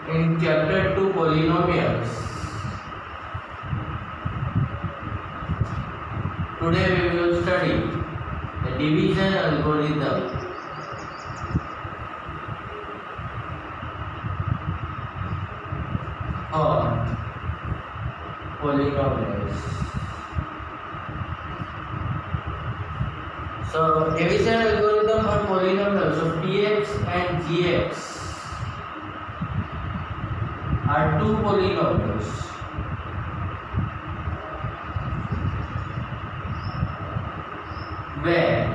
In chapter 2 polynomials, today we will study the division algorithm for polynomials. So division algorithm for polynomials of px and gx are two polynomials where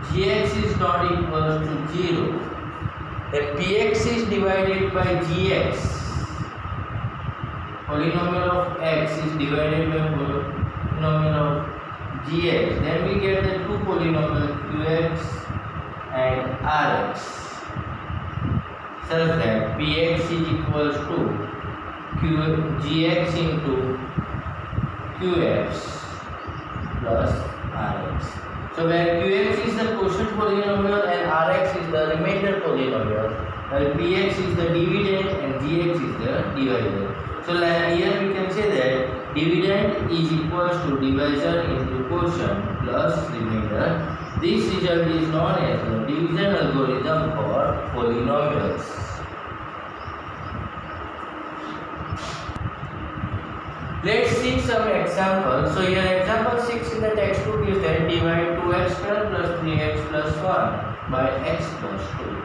gx is not equal to 0, then px is divided by gx, polynomial of x is divided by polynomial of gx, then we get the two polynomials qx and rx, such that px is equals to gx into qx plus rx. So where qx is the quotient polynomial and rx is the remainder polynomial, while px is the dividend and gx is the divisor. So here we can say that dividend is equals to divisor into quotient plus remainder. This result is known as the division algorithm for polynomials. Let's see some examples. So here example 6 in the textbook is that divide 2x square plus 3x plus 1 by x plus 2.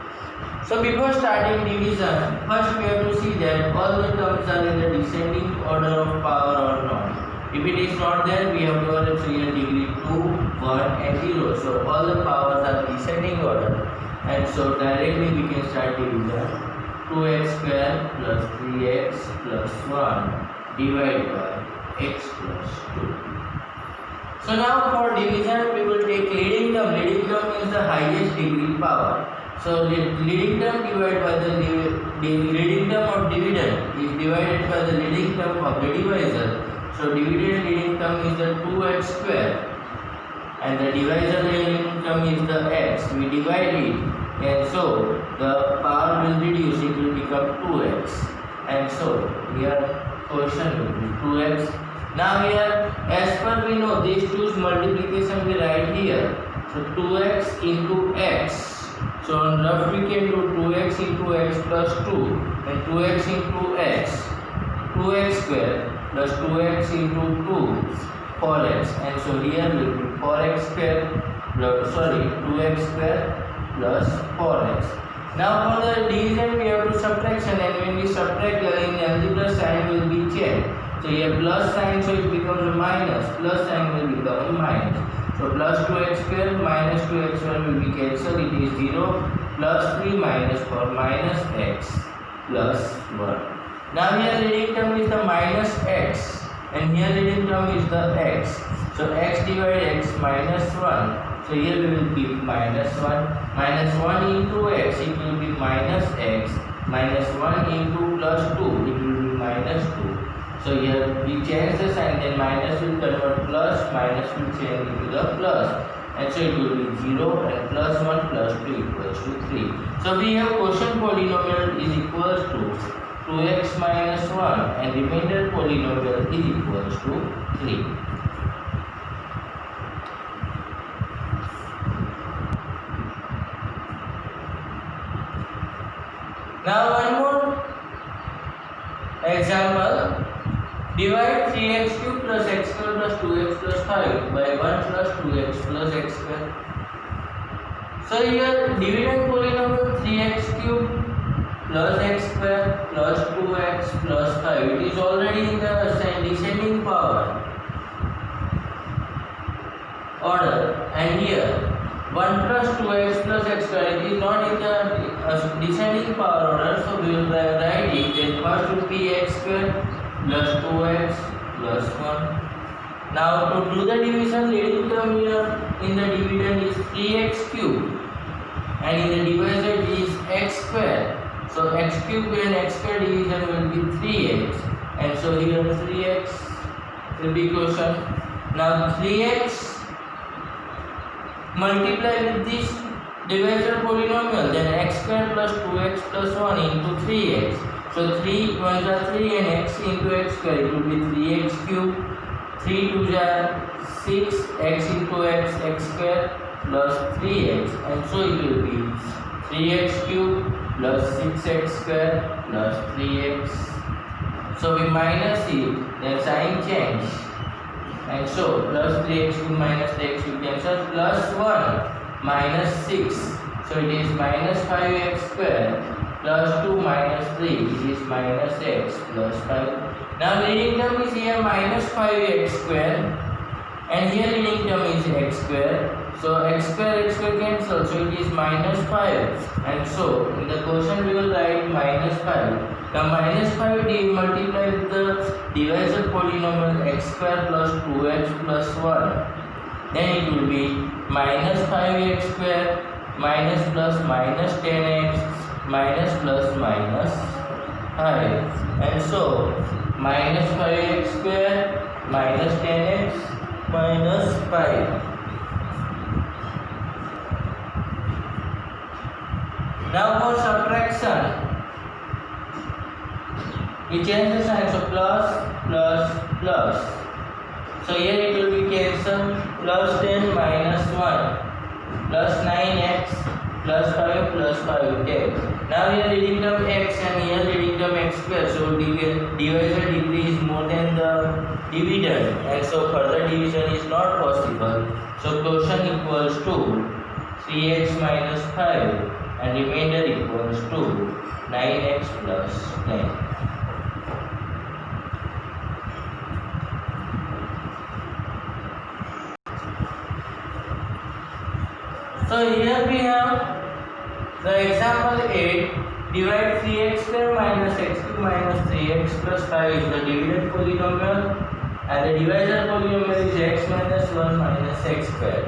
So before starting division, first we have to see that all the terms are in the descending order of power or not. If it is not there, we have to arrange here degree 2, 1 and 0. So all the powers are descending order, and so directly we can start division. 2x square plus 3x plus 1 divided by x plus 2. So now for division we will take leading term. Leading term is the highest degree power. So leading term divided by the leading term of dividend is divided by the leading term of the divisor. So dividend leading term is the 2x square and the divisor leading term is the x. We divide it and so the power will reduce, it will become 2x, and so here quotient will be 2x. Now here as per we know these two's multiplication we write here. So 2x into x. So on rough we can do 2x into x plus 2 and 2x into x, 2x square plus 2x into 2, 4x, and so here will be 4x square plus 2x square plus 4x. Now for the division we have to subtraction, and when we subtract in algebra sign will be changed. So here plus sign, so it becomes a minus, plus sign will become a minus. So plus 2x square minus 2x square will be cancelled, it is 0, plus 3 minus 4 minus x plus 1. Now here leading term is the minus x and here leading term is the x. So x divided x minus 1. So here we will keep minus 1. Minus 1 into x, it will be minus x. Minus 1 into plus 2, it will be minus 2. So here we change the sign, then minus will convert plus, minus will change into the plus, and so it will be 0 and plus 1 plus 2 equals to 3. So we have quotient polynomial is equals to 2x minus 1 and remainder polynomial is equals to 3. Now one more example. Divide 3x cube plus x square plus 2x plus 5 by 1 plus 2x plus x square. So here dividend polynomial 3x cube plus x square plus 2x plus 5. It is already in the descending power order, and here 1 plus 2x plus x square, it is not in the descending power order, so we will write it. Then first will be x square plus 2x plus 1. Now to do the division, leading term here in the dividend is 3x cube and in the divisor it is x square. So x cube and x square division will be 3x, and so here 3x will be quotient. Now 3x multiply with this divisor polynomial, then x square plus 2x plus 1 into 3x. So 3 1s are 3 and x into x square, it will be 3x cube. 3 2s are 6, x into x square plus 3x, and so it will be 3x cube plus 6x square plus 3x. So we minus it, then sign change, and so plus 3x cube minus 3x cube cancel, plus 1 minus 6, so it is minus 5x square plus 2 minus 3, it is minus x plus 5. Now leading term is here minus 5x square, and here leading term is x square. So x square cancel, so it is minus 5, and so in the question we will write minus 5. Now minus 5 multiply with the divisor polynomial x square plus 2x plus 1. Then it will be minus 5x square minus plus minus 10x minus plus minus 5. And so minus 5x square minus 10x minus 5. Now for subtraction, we change the sign, so plus plus plus. So here it will be cancelled, plus 10 minus 1 plus 9x plus 5 plus 5x. Now here leading term x and here leading term x square, so divisor degree is more than the dividend, and so further division is not possible. So quotient equals to 3x minus 5 and remainder equals to 9x plus 10. So here we have the example 8. Divide 3x square minus x cube minus 3x plus 5 is the dividend polynomial, and the divisor polynomial is x minus 1 minus x square.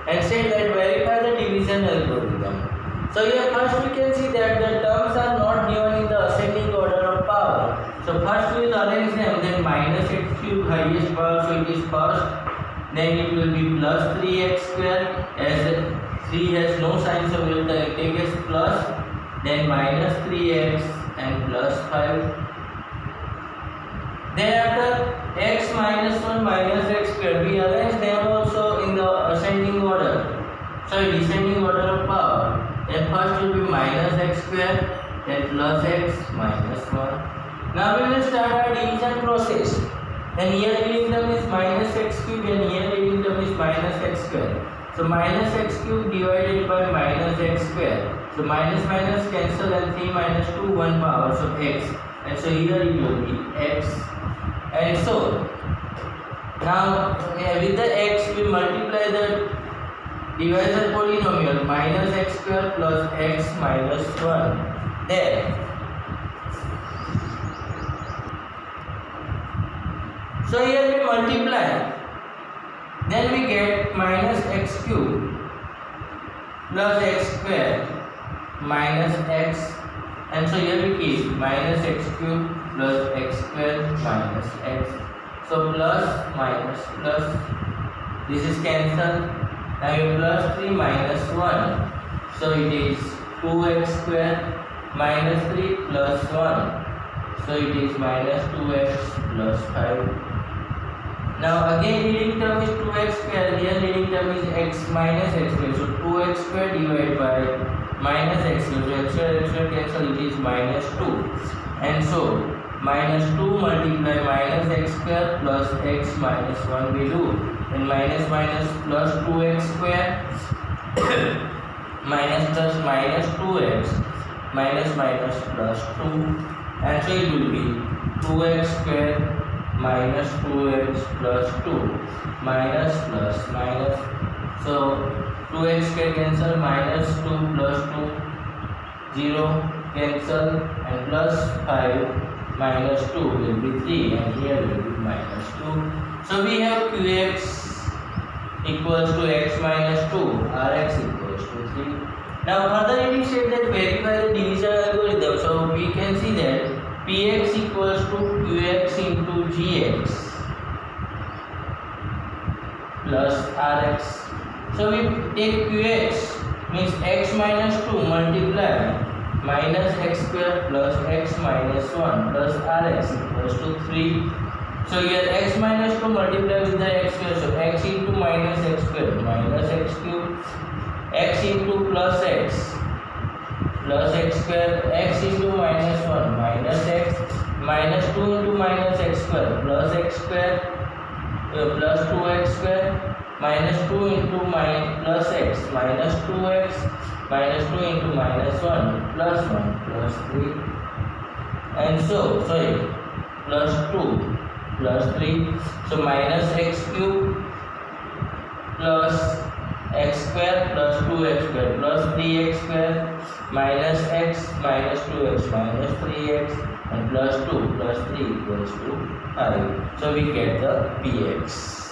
And say that verify the division algorithm. So here first we can see that the terms are not given in the ascending order of power. So first we will arrange them, then minus x cube highest power, so it is first. Then it will be plus 3x square, as 3 has no sign, so we will take as plus, then minus 3x and plus 5. Then after x minus 1 minus x square, we arrange them also in the ascending order, sorry, descending order of power. Then first will be minus x square, then plus x minus 1. Now we will start our division process. Then here leading term is minus x cube and here leading term is minus x square. So minus x cube divided by minus x square. So minus minus cancel and 3 minus 2 1 power, so x. And so here it will be x. And so now with the x we multiply the divisor polynomial minus x square plus x minus 1. There. So here we multiply. Then we get minus x cube plus x square minus x, and so here we keep minus x cube plus x square minus x. So plus minus plus, this is cancelled. Now you plus 3 minus 1, so it is 2x square minus 3 plus 1, so it is minus 2x plus 5. Now again leading term is 2x square, here leading term is x minus x square, so 2x square divided by minus x square, so x square cancel, it is minus 2. And so minus 2 multiply minus x square plus x minus 1 we do, and minus minus plus 2x square minus plus minus 2x minus minus plus 2, and so it will be 2x square minus 2x plus 2 minus plus minus, so 2x square cancel, minus 2 plus 2 0 cancel, and plus 5 minus 2 will be 3, and here will be minus 2. So we have qx equals to x minus 2, rx equals to 3. Now further it is said that verify the division algorithm. So we can see that px equals to qx into gx plus rx. So we take qx means x minus 2 multiply minus x square plus x minus 1 plus rx equals to 3. So here x minus 2 multiply with the x square, so x into minus x square minus x cube, x into plus x square, x into minus 1 minus x, minus 2 into minus x square plus x square plus 2x square, minus 2 into plus x minus 2x, minus 2 into minus 1 plus 1 plus 3, and so plus 2 plus 3, so minus x cube plus x square plus 2x square plus 3x square minus x minus 2x minus 3x and plus 2 plus 3 equals to 5. So we get the px.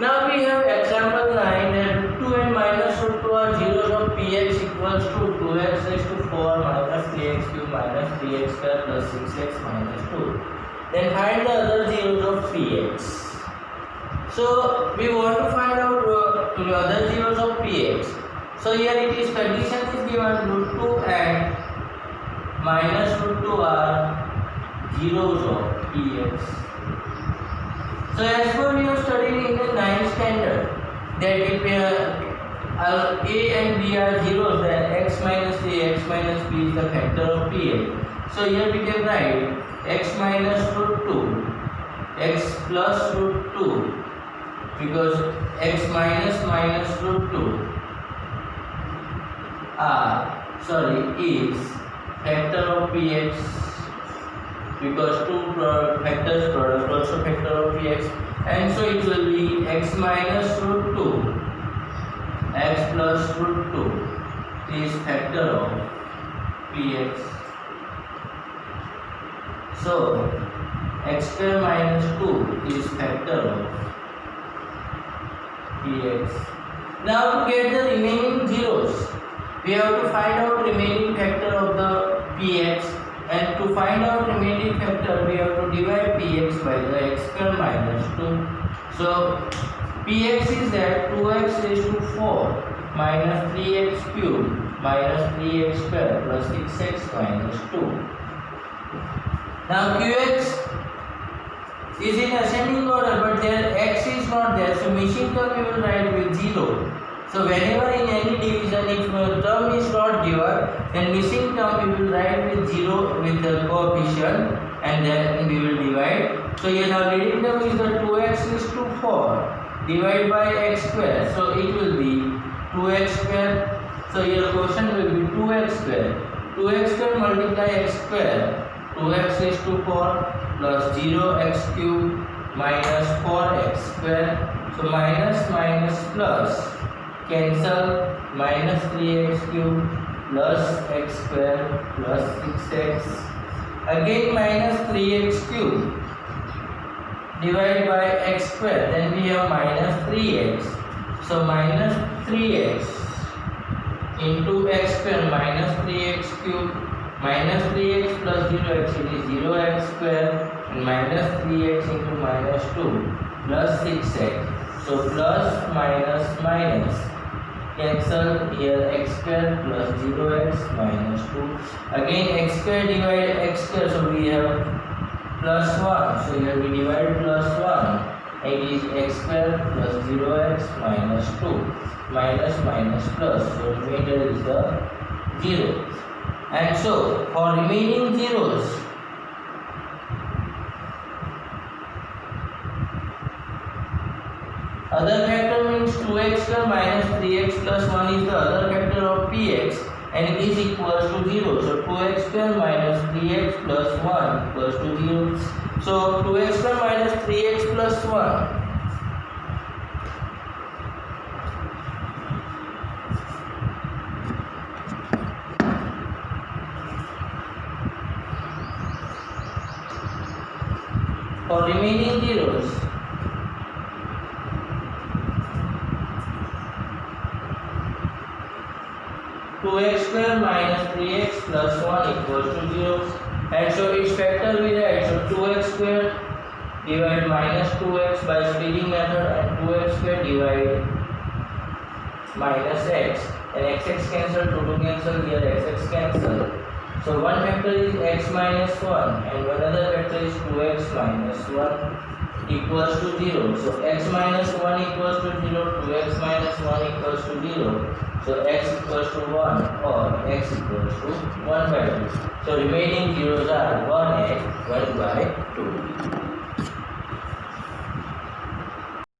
Now we have example 9 that 2 and minus root 2 are zeros of px equals to 2x raised to 4 minus 3x cube minus 3x square plus 6x minus 2. Then find the other zeros of px. So we want to find out the other zeros of px. So here it is, condition is given root 2 and minus root 2 are zeros of px. So as per we have studied in the 9th standard that if a and b are zeros, then x minus a, x minus b is the factor of px. So here we can write x minus root 2, x plus root 2, because x minus root 2 is factor of px, because two factors product also factor of px, and so it will be x minus root 2, x plus root 2 is factor of px. So x square minus 2 is factor of px. Now to get the remaining zeros, we have to find out remaining factor of the px, and to find out remaining factor we have to divide px by the x square minus 2. So px is that 2x raised to 4 minus 3x cube minus 3x square plus 6x minus 2. Now qx is in ascending order, but there x is not there, so missing term we will write with 0. So whenever in any division if term is not given, then missing term we will write with 0 with the coefficient, and then we will divide. So here now leading term is the 2x is to 4 divided by x square, so it will be 2x square. So here quotient will be 2x square. 2x square multiply x square, 2x is to 4 plus 0x cube minus 4x square. So minus minus plus cancel, minus 3x cube plus x square plus 6x, again minus 3x cube divided by x square, then we have minus 3x, so minus 3x into x square minus 3x cube minus 3x plus 0x, it is 0x square, and minus 3x into minus 2 plus 6x, so plus minus minus cancel, here x square plus 0x minus 2, again x square divide x square, so we have plus 1, so here we divide plus 1, it is x square plus 0x minus 2, minus minus plus, so remainder is the 0. And so for remaining zeros, other factor means 2x square minus 3x plus 1 is the other factor of px, and it is equals to 0. So 2x square minus 3x plus 1 equals to 0. So 2x square minus 3x plus 1 for remaining zeros, x square minus 3x plus 1 equals to 0, and so its factor we write, so 2x square divide minus 2x by splitting method, and 2x square divide minus x, and x cancel, 2 cancel, here x cancel. So one factor is x minus 1 and another factor is 2x minus 1 equals to 0. So x minus 1 equals to 0, 2x minus 1 equals to 0. So x equals to 1 or x equals to 1 by 2. So remaining zeros are 1 and 1 by 2.